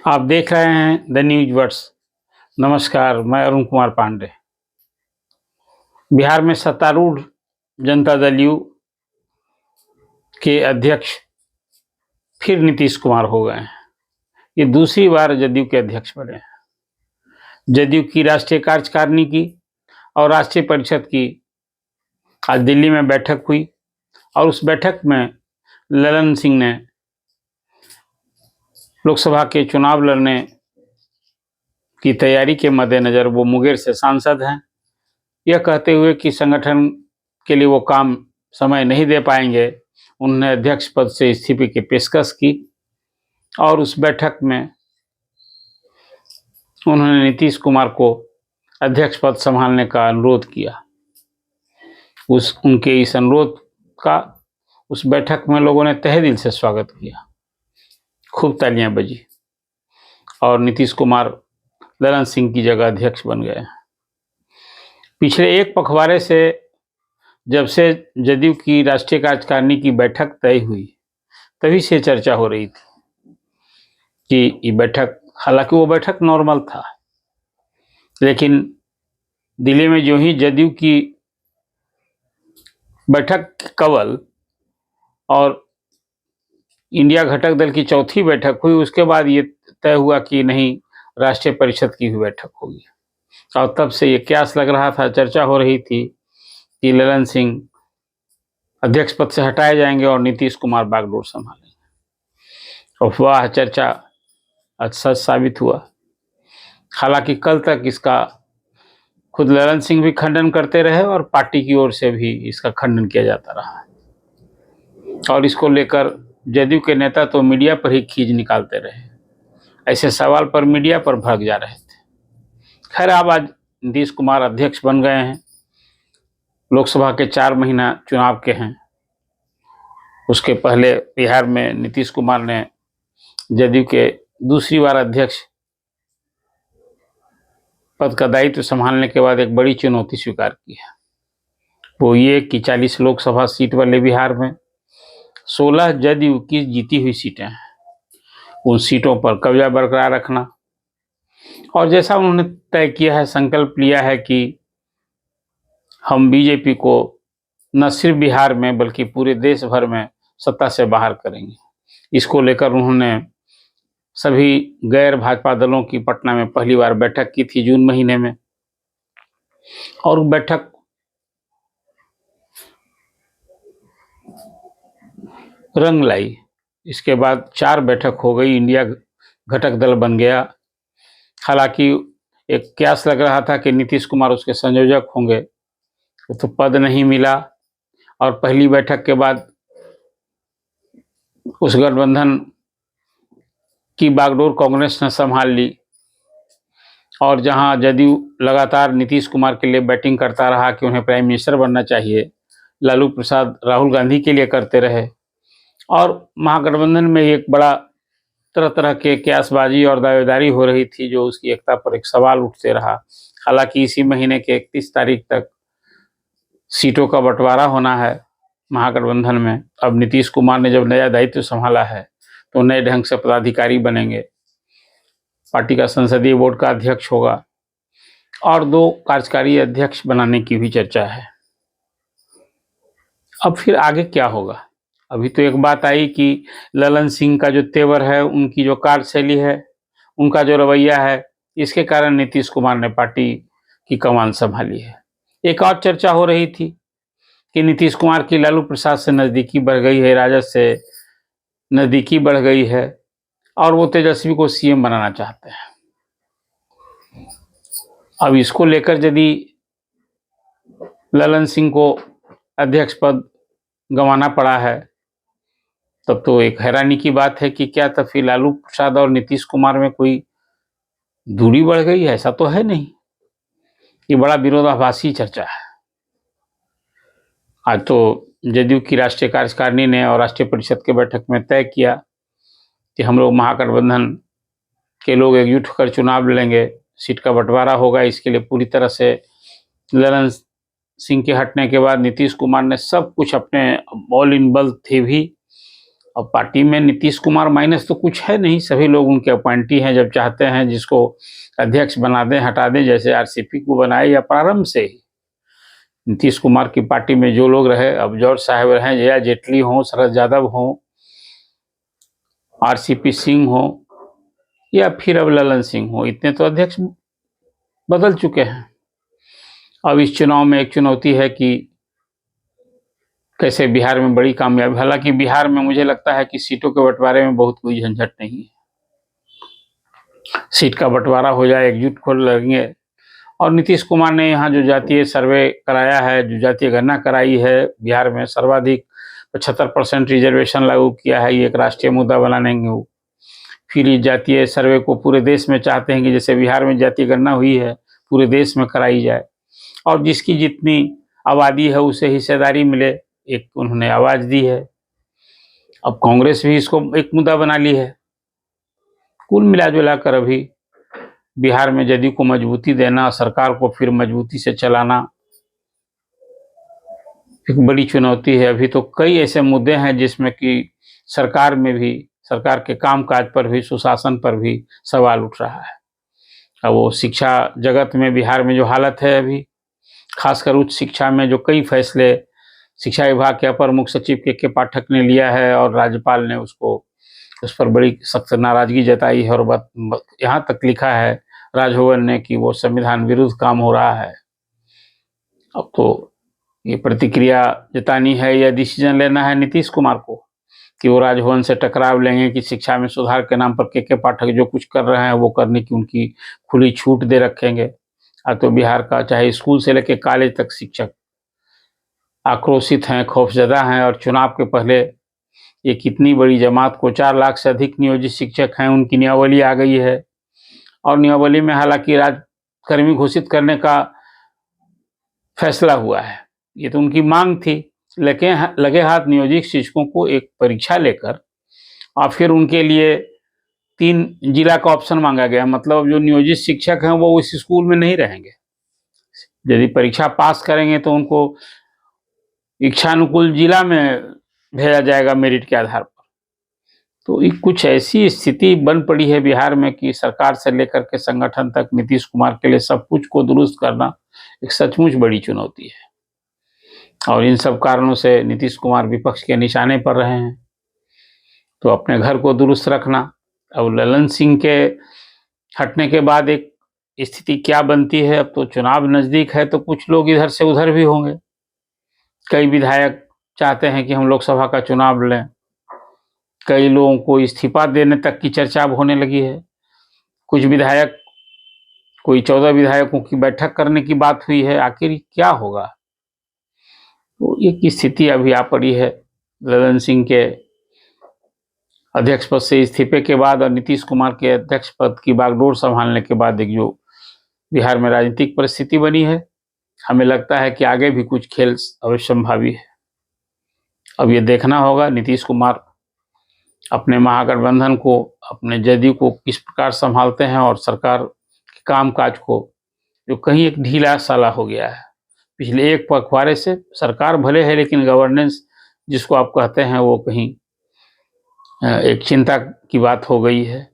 आप देख रहे हैं द न्यूज वर्ड्स। नमस्कार, मैं अरुण कुमार पांडे। बिहार में सत्तारूढ़ जनता दल यू के अध्यक्ष फिर नीतीश कुमार हो गए हैं। ये दूसरी बार जदयू के अध्यक्ष बने हैं। जदयू की राष्ट्रीय कार्यकारिणी की और राष्ट्रीय परिषद की आज दिल्ली में बैठक हुई और उस बैठक में ललन सिंह ने लोकसभा के चुनाव लड़ने की तैयारी के मद्देनजर, वो मुंगेर से सांसद हैं, यह कहते हुए कि संगठन के लिए वो काम समय नहीं दे पाएंगे, उन्होंने अध्यक्ष पद से इस्तीफे की पेशकश की और उस बैठक में उन्होंने नीतीश कुमार को अध्यक्ष पद संभालने का अनुरोध किया। उनके इस अनुरोध का उस बैठक में लोगों ने तहे दिल से स्वागत किया, खूब तालियां बजी और नीतीश कुमार ललन सिंह की जगह अध्यक्ष बन गए। पिछले एक पखवाड़े से जब से जदयू की राष्ट्रीय कार्यकारिणी की बैठक तय हुई, तभी से चर्चा हो रही थी कि ये बैठक, हालांकि वो बैठक नॉर्मल था, लेकिन दिल्ली में जो ही जदयू की बैठक कवल और इंडिया घटक दल की चौथी बैठक हुई, उसके बाद ये तय हुआ कि नहीं, राष्ट्रीय परिषद की भी बैठक होगी। और तब से ये क्यास लग रहा था, चर्चा हो रही थी कि ललन सिंह अध्यक्ष पद से हटाए जाएंगे और नीतीश कुमार बागडोर संभालेंगे। और वह चर्चा आज सच साबित हुआ। हालांकि कल तक इसका खुद ललन सिंह भी खंडन करते रहे और पार्टी की ओर से भी इसका खंडन किया जाता रहा और इसको लेकर जदयू के नेता तो मीडिया पर ही खींच निकालते रहे। ऐसे सवाल पर मीडिया पर भड़क जा रहे थे। खैर, अब आज नीतीश कुमार अध्यक्ष बन गए हैं। लोकसभा के 4 महीना चुनाव के हैं। उसके पहले बिहार में नीतीश कुमार ने जदयू के दूसरी बार अध्यक्ष पद का दायित्व संभालने के बाद एक बड़ी चुनौती स्वीकार की है। वो ये कि 40 लोकसभा सीट वाले बिहार में 16 जदयू की जीती हुई सीटें हैं। उन सीटों पर कब्जा बरकरार रखना और जैसा उन्होंने तय किया है, संकल्प लिया है कि हम बीजेपी को न सिर्फ बिहार में बल्कि पूरे देश भर में सत्ता से बाहर करेंगे। इसको लेकर उन्होंने सभी गैर भाजपा दलों की पटना में पहली बार बैठक की थी जून महीने में, और बैठक रंग लाई। इसके बाद 4 बैठक हो गई, इंडिया घटक दल बन गया। हालांकि एक क्यास लग रहा था कि नीतीश कुमार उसके संयोजक होंगे, तो पद नहीं मिला और पहली बैठक के बाद उस गठबंधन की बागडोर कांग्रेस ने संभाल ली और जहां जदयू लगातार नीतीश कुमार के लिए बैटिंग करता रहा कि उन्हें प्राइम मिनिस्टर बनना चाहिए, लालू प्रसाद राहुल गांधी के लिए करते रहे और महागठबंधन में एक बड़ा तरह तरह के क्यासबाजी और दावेदारी हो रही थी, जो उसकी एकता पर एक सवाल उठते रहा। हालांकि इसी महीने के 31 तारीख तक सीटों का बंटवारा होना है महागठबंधन में। अब नीतीश कुमार ने जब नया दायित्व संभाला है तो नए ढंग से पदाधिकारी बनेंगे, पार्टी का संसदीय बोर्ड का अध्यक्ष होगा और 2 कार्यकारी अध्यक्ष बनाने की भी चर्चा है। अब फिर आगे क्या होगा? अभी तो एक बात आई कि ललन सिंह का जो तेवर है, उनकी जो कार्यशैली है, उनका जो रवैया है, इसके कारण नीतीश कुमार ने पार्टी की कमान संभाली है। एक और चर्चा हो रही थी कि नीतीश कुमार की लालू प्रसाद से नज़दीकी बढ़ गई है, राजद से नज़दीकी बढ़ गई है और वो तेजस्वी को सीएम बनाना चाहते हैं। अब इसको लेकर यदि ललन सिंह को अध्यक्ष पद गंवाना पड़ा है, तब तो एक हैरानी की बात है कि क्या तब फिर लालू प्रसाद और नीतीश कुमार में कोई दूरी बढ़ गई है? ऐसा तो है नहीं। ये बड़ा विरोधाभासी चर्चा है। आज तो जदयू की राष्ट्रीय कार्यकारिणी ने और राष्ट्रीय परिषद के बैठक में तय किया कि हम लोग महागठबंधन के लोग एकजुट होकर चुनाव लड़ेंगे, सीट का बंटवारा होगा। इसके लिए पूरी तरह से ललन सिंह के हटने के बाद नीतीश कुमार ने सब कुछ अपने ऑल इन बल थे भी अब पार्टी में नीतीश कुमार माइनस तो कुछ है नहीं, सभी लोग उनके अपॉइंटी हैं। जब चाहते हैं जिसको अध्यक्ष बना दें, हटा दें, जैसे आरसीपी को बनाए, या प्रारंभ से ही नीतीश कुमार की पार्टी में जो लोग रहे, अब जॉर्ज साहब रहें, जया जेटली हों, शरद यादव हों, आरसीपी सिंह हो, या फिर अब ललन सिंह हो, इतने तो अध्यक्ष बदल चुके हैं। अब इस चुनाव में एक चुनौती है कि कैसे बिहार में बड़ी कामयाबी, हालांकि बिहार में मुझे लगता है कि सीटों के बंटवारे में बहुत कोई झंझट नहीं है। सीट का बंटवारा हो जाए, एकजुट खोल लगेंगे। और नीतीश कुमार ने यहाँ जो जातीय सर्वे कराया है, जो जातीय गणना कराई है, बिहार में सर्वाधिक 75% रिजर्वेशन लागू किया है, ये एक राष्ट्रीय मुद्दा बनाएंगे वो। फिर इस जातीय सर्वे को पूरे देश में चाहते हैं कि जैसे बिहार में जातीय गणना हुई है, पूरे देश में कराई जाए, और जिसकी जितनी आबादी है उसे हिस्सेदारी मिले, एक उन्होंने आवाज दी है। अब कांग्रेस भी इसको एक मुद्दा बना ली है। कुल मिला जुला कर अभी बिहार में जदयू को मजबूती देना, सरकार को फिर मजबूती से चलाना एक बड़ी चुनौती है। अभी तो कई ऐसे मुद्दे हैं जिसमें कि सरकार में भी, सरकार के कामकाज पर भी, सुशासन पर भी सवाल उठ रहा है। अब वो शिक्षा जगत में बिहार में जो हालत है अभी, खासकर उच्च शिक्षा में जो कई फैसले शिक्षा विभाग के अपर मुख्य सचिव के पाठक ने लिया है और राज्यपाल ने उस पर बड़ी सख्त नाराजगी जताई है, और यहाँ तक लिखा है राजभवन ने कि वो संविधान विरुद्ध काम हो रहा है। अब तो ये प्रतिक्रिया जतानी है या डिसीजन लेना है नीतीश कुमार को कि वो राजभवन से टकराव लेंगे कि शिक्षा में सुधार के नाम पर के पाठक जो कुछ कर रहे हैं वो करने की उनकी खुली छूट दे रखेंगे। अब तो बिहार का चाहे स्कूल से लेकर कॉलेज तक शिक्षक आक्रोशित हैं, खौफजदा हैं, और चुनाव के पहले ये कितनी बड़ी जमात को 4 लाख से अधिक नियोजित शिक्षक हैं, उनकी नियमावली आ गई है, और नियमावली में हालांकि राजकर्मी घोषित करने का फैसला हुआ है। ये तो उनकी मांग थी, लेकिन लगे हाथ नियोजित शिक्षकों को एक परीक्षा लेकर और फिर उनके लिए 3 जिला का ऑप्शन मांगा गया। मतलब जो नियोजित शिक्षक हैं वो उस स्कूल में नहीं रहेंगे, यदि परीक्षा पास करेंगे तो उनको इच्छानुकूल जिला में भेजा जाएगा मेरिट के आधार पर। तो कुछ ऐसी स्थिति बन पड़ी है बिहार में कि सरकार से लेकर के संगठन तक नीतीश कुमार के लिए सब कुछ को दुरुस्त करना एक सचमुच बड़ी चुनौती है, और इन सब कारणों से नीतीश कुमार विपक्ष के निशाने पर रहे हैं। तो अपने घर को दुरुस्त रखना। अब ललन सिंह के हटने के बाद एक स्थिति क्या बनती है, अब तो चुनाव नजदीक है तो कुछ लोग इधर से उधर भी होंगे। कई विधायक चाहते हैं कि हम लोकसभा का चुनाव लें, कई लोगों को इस्तीफा देने तक की चर्चा होने लगी है। कुछ विधायक, कोई 14 विधायकों की बैठक करने की बात हुई है। आखिर क्या होगा? तो एक स्थिति अभी आ पड़ी है ललन सिंह के अध्यक्ष पद से इस्तीफे के बाद और नीतीश कुमार के अध्यक्ष पद की बागडोर संभालने के बाद एक जो बिहार में राजनीतिक परिस्थिति बनी है, हमें लगता है कि आगे भी कुछ खेल अवश्यंभावी है। अब ये देखना होगा नीतीश कुमार अपने महागठबंधन को, अपने जदयू को किस प्रकार संभालते हैं, और सरकार के कामकाज को जो कहीं एक ढीला साला हो गया है पिछले एक पखवाड़े से। सरकार भले है लेकिन गवर्नेंस जिसको आप कहते हैं वो कहीं एक चिंता की बात हो गई है,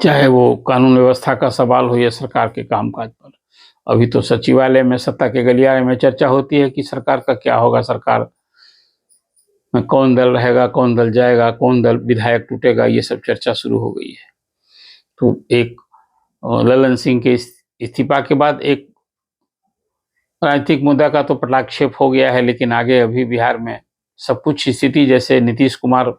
चाहे वो कानून व्यवस्था का सवाल हो या सरकार के कामकाज पर। अभी तो सचिवालय में सत्ता के गलियारे में चर्चा होती है कि सरकार का क्या होगा, सरकार में कौन दल रहेगा, कौन दल जाएगा, कौन दल विधायक टूटेगा, ये सब चर्चा शुरू हो गई है। तो एक ललन सिंह के इस्तीफा के बाद एक राजनीतिक मुद्दा का तो पटाक्षेप हो गया है, लेकिन आगे अभी बिहार में सब कुछ स्थिति जैसे नीतीश कुमार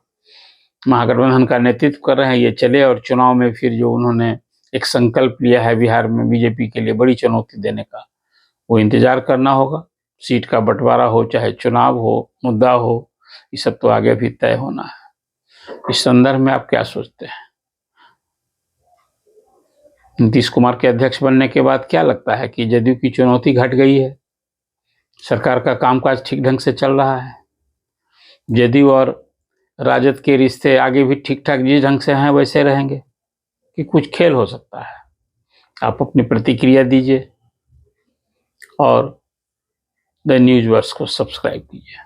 महागठबंधन का नेतृत्व कर रहे हैं ये चले, और चुनाव में फिर जो उन्होंने एक संकल्प लिया है बिहार में बीजेपी के लिए बड़ी चुनौती देने का, वो इंतजार करना होगा। सीट का बंटवारा हो, चाहे चुनाव हो, मुद्दा हो, ये सब तो आगे भी तय होना है। इस संदर्भ में आप क्या सोचते हैं? नीतीश कुमार के अध्यक्ष बनने के बाद क्या लगता है कि जदयू की चुनौती घट गई है, सरकार का कामकाज ठीक ढंग से चल रहा है, जदयू और राजद के रिश्ते आगे भी ठीक ठाक जिस ढंग से हैं वैसे रहेंगे, कि कुछ खेल हो सकता है? आप अपनी प्रतिक्रिया दीजिए और द न्यूज़ वर्स को सब्सक्राइब कीजिए।